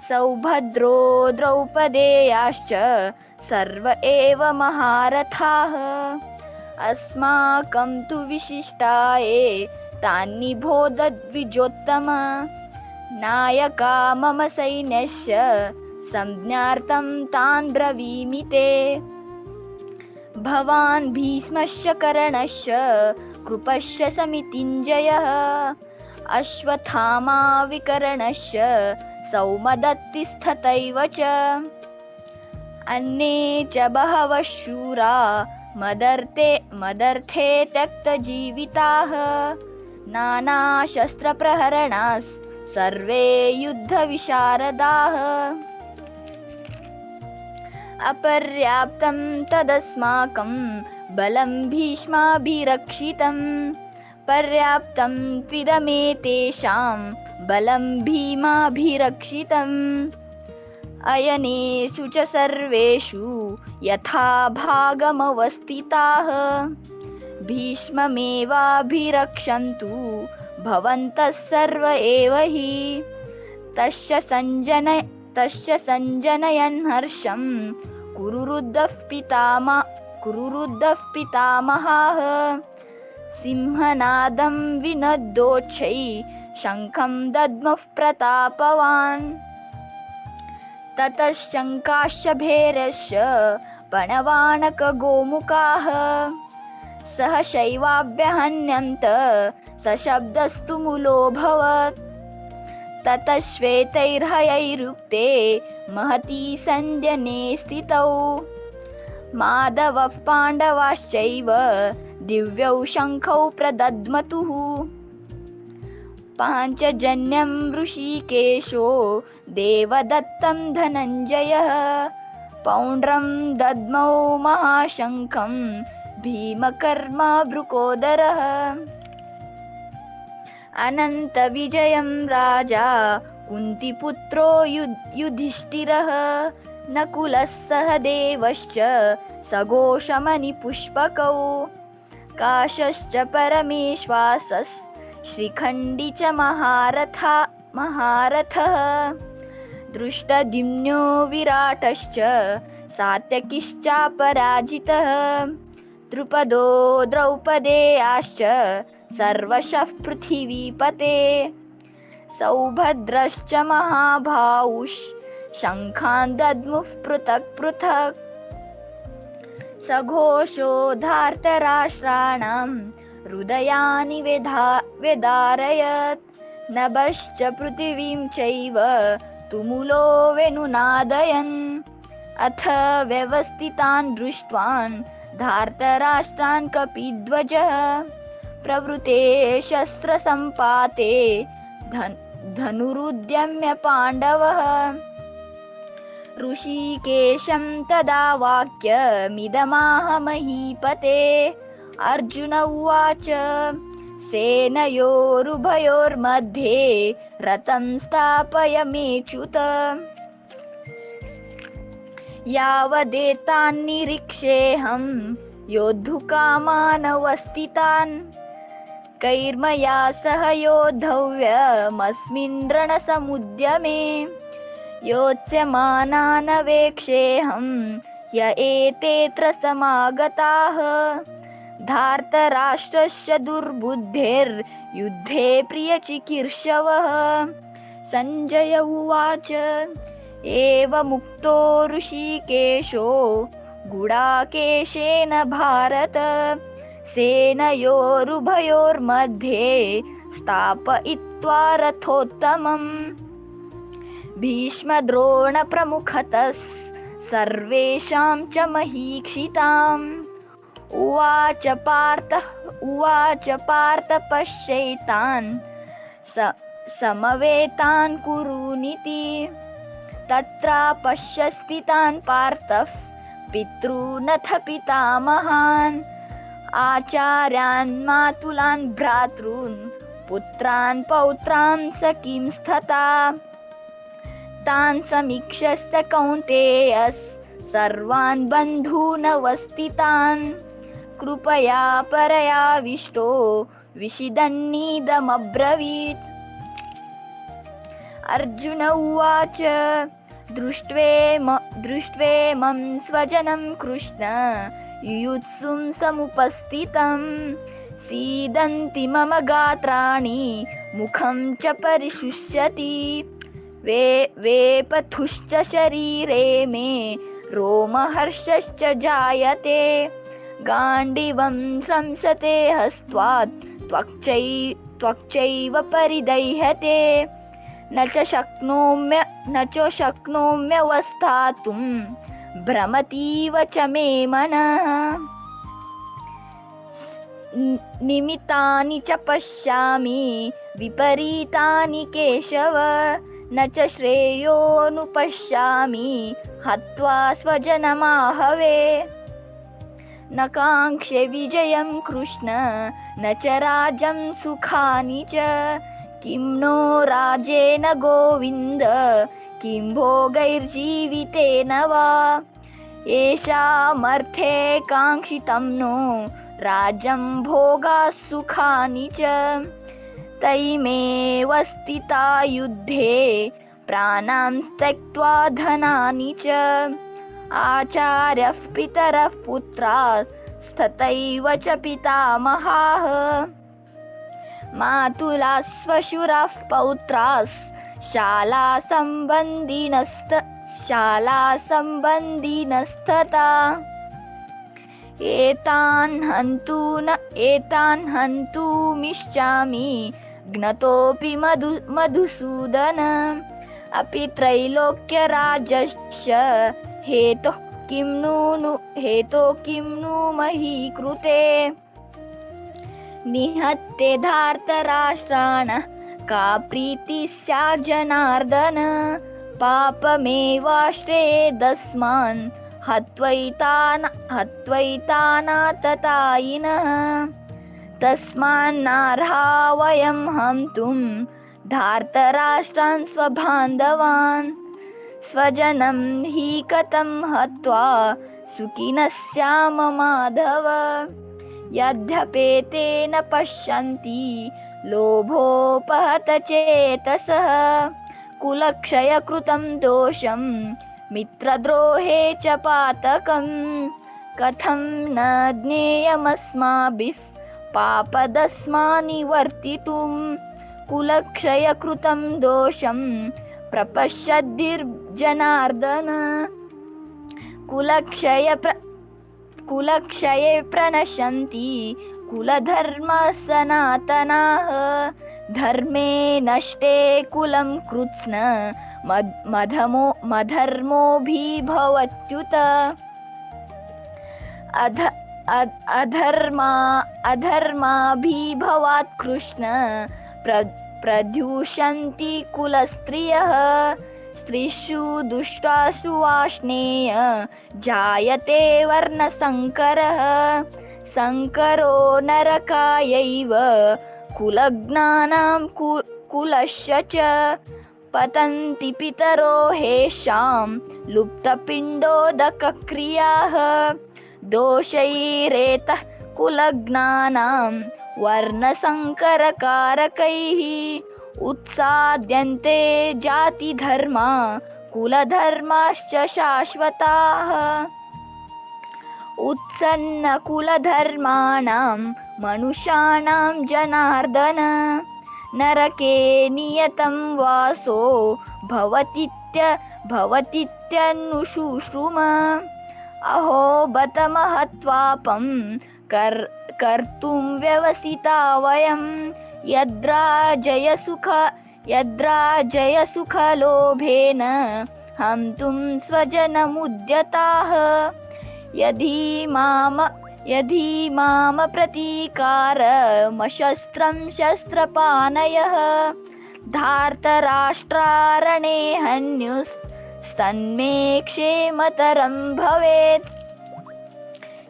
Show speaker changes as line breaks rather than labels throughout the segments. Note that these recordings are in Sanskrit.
सौभद्रो द्रौपदेयाश्च सर्व एव महारथाः अस्माकं तु विशिष्टाये तान्निबोधद्विजोत्तम नायका मम सैन्यस्य संज्ञार्थं तान् ब्रवीमि ते भवान् भीष्मस्य कर्णस्य कृपस्य समितिञ्जयः अश्वत्थामा विकर्णस्य सौमदत्तिस्तथैव च अन्ये च बहवः शूरा मदर्थे त्यक्तजीविताः नानाशस्त्रप्रहरणाः सर्वे युद्धविशारदाः अपर्याप्तं तदस्माकं बलं भीष्माभिरक्षितं पर्याप्तं त्विदमेतेषां बलं भीमाभिरक्षितम् अयनेषु च सर्वेषु यथा भागमवस्थिताः भीष्ममेवाभिरक्षन्तु भवन्तः सर्व एव हि तस्य संजनयन् हर्षं कुरुरुद्धः पितामहः सिंहनादं विनद्योच्छै शङ्खं दद्मः प्रतापवान् ततः शङ्काश्च भैरश्च पणवानकगोमुखाः सहशैवाभ्यहन्यन्त सशब्दस्तु मूलोऽभवत् ततः श्वेतैर्हयैरुक्ते महती सञ्जने स्थितौ माधवः पाण्डवाश्चैव दिव्यौ शङ्खौ प्रदद्मतुः पाञ्चजन्यं ऋषिकेशो देवदत्तं धनञ्जयः पौण्ड्रं दद्मौ महाशङ्खं भीमकर्मा वृकोदरः अनन्तविजयं राजा कुन्तीपुत्रो युधिष्ठिरः नकुलः सहदेवश्च सघोषमणिपुष्पकौ काशश्च परमेश्वासः श्रीखण्डी च महारथः दृष्टद्युम्नो विराटश्च सात्यकिश्चापराजितः द्रुपदो द्रौपदेयाश्च सर्वशः पृथिवीपते सौभद्रश्च महाभाउश् शङ्खान् दद्मुः पृथक् पृथक् सघोषो धार्तराष्ट्राणां हृदयानि वेदारयत् नभश्च पृथिवीं चैव तुमुलो वेणुनादयन् अथ व्यवस्थितान् दृष्ट्वान् धार्तराष्ट्रान् कपिध्वजः प्रवृते शस्त्रसम्पाते धनुरुद्यम्य पाण्डवः ऋषिकेशं तदा वाक्यमिदमाह महीपते अर्जुन उवाच सेनयोरुभयोर्मध्ये रथं स्थापयमेच्युत यावदेतान्निरीक्षेऽहं योद्धुकामानवस्थितान् कैर्मया सह योद्धव्यमस्मिन् रणसमुद्यमे योत्स्यमानानवेक्षेऽहं य एतेऽत्र समागताः धार्तराष्ट्रस्य दुर्बुद्धेर्युद्धे प्रियचिकीर्षवः सञ्जय उवाच एवमुक्तो ऋषिकेशो गुडाकेशेन भारत सेनयोरुभयोर्मध्ये स्थापयित्वा रथोत्तमम् भीष्मद्रोणप्रमुखतः सर्वेषां च महीक्षिताम् उवाच पार्थ पश्यैतान् समवेतान् कुरूनिति तत्रापश्य स्थितान् पार्थः पितॄनथ पितामहान् आचार्यान् मातुलान् भ्रातॄन् पुत्रान् पौत्रान् सखींस्तथा तान् समीक्ष्य कौन्तेयः सर्वान् बन्धूनवस्थितान् कृपया परयाविष्टो विषिदन्नीदमब्रवीत् अर्जुन उवाच दृष्ट्वेमं स्वजनं कृष्ण युयुत्सुं समुपस्थितं सीदन्ति मम गात्राणि मुखं च परिशुष्यति वेपथुश्च शरीरे मे रोमहर्षश्च जायते गाण्डीवं संसते हस्त्वात् त्वक्चैव परिदह्यते न च शक्नोम्यवस्थातुं भ्रमतीव च मे मनः निमित्तानि च पश्यामि विपरीतानि केशव न च श्रेयोनुपश्यामि हत्वा स्वजनमाहवे न काङ्क्षे विजयं कृष्ण न च राज्यं सुखानि च किं नो राजेन गोविन्द किं भोगैर्जीवितेन वा येषामर्थे काङ्क्षितं नो राज्यं भोगाः सुखानि च तैमेव स्थिता युद्धे प्राणां त्यक्त्वा धनानि च आचार्यः पितरः पुत्रास्तथैव च पितामहाः मातुलाः श्वशुराः पौत्राः शालासम्बन्धिनस्तथा एतान् हन्तुमिच्छामि ज्ञतोऽपि मधुसूदन अपि त्रैलोक्यराजस्य हेतोः किं नु मही कृते निहत्ते धार्तराष्ट्राणः का प्रीतिः स्यात् जनार्दन पापमेवाश्रयेदस्मान् हत्वैतानाततायिनः तस्मान्नार्हा वयं हन्तुं धार्तराष्ट्रान् स्वबान्धवान् स्वजनं हि कथं हत्वा सुखिनः स्याम माधव यद्यपेते न पश्यन्ति लोभोपहत चेतसः कुलक्षयकृतं दोषं मित्रद्रोहे च पातकं कथं न ज्ञेयमस्माभिः पापदस्मान्निवर्तितुं कुलक्षयकृतं दोषं प्रपश्यद्भिर्जनार्दन कुलक्षये प्रणश्यन्ति कुलधर्मः सनातनाः धर्मे नष्टे कुलं कृत्स्न मधर्मोऽभिभवत्युत अधर्माभिभवात् कृष्ण प्रद्यूषन्ति कुलस्त्रियः स्त्रीषु दुष्टासु वाष्णेय जायते वर्णसङ्करः संकरो नरकायैव कुलज्ञानां कुलस्य च पतन्ति पितरो हेषां लुप्तपिण्डोदकक्रियाः दोषैरेतः कुलज्ञानां वर्णसंकरकारकैः उत्साद्यन्ते जातिधर्मा कुलधर्माश्च शाश्वताः उत्सन्नकुलधर्माणां मनुष्याणां जनार्दन नरके नियतं वासो भवतीत्यनुशुश्रुम अहो बत महत्वापं कर्तुं व्यवसिता वयं यद्राजयसुखलोभेन हन्तुं स्वजनमुद्यताः यदि माम प्रतीकारमशस्त्रं शस्त्रपाणयः धार्तराष्ट्रारणे हन्युस्तन्मे क्षेमतरं भवेत्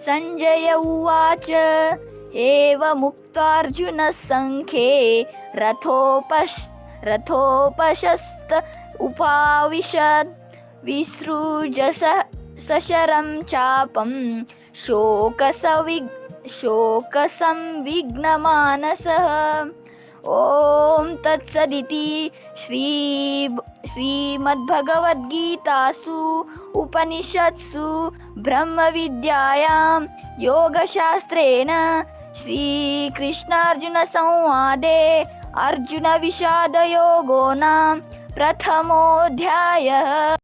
संजय उवाच एवमुक्त्वार्जुनः सङ्ख्ये रथोपशस्त उपाविशत् विसृज सशरं चापं शोकसंविघ्नमानसः ॐ तत्सदिति श्रीमद्भगवद्गीतासु उपनिषत्सु ब्रह्मविद्यायां योगशास्त्रेण श्रीकृष्णार्जुनसंवादे अर्जुनविषादयोगो नाम प्रथमोऽध्यायः।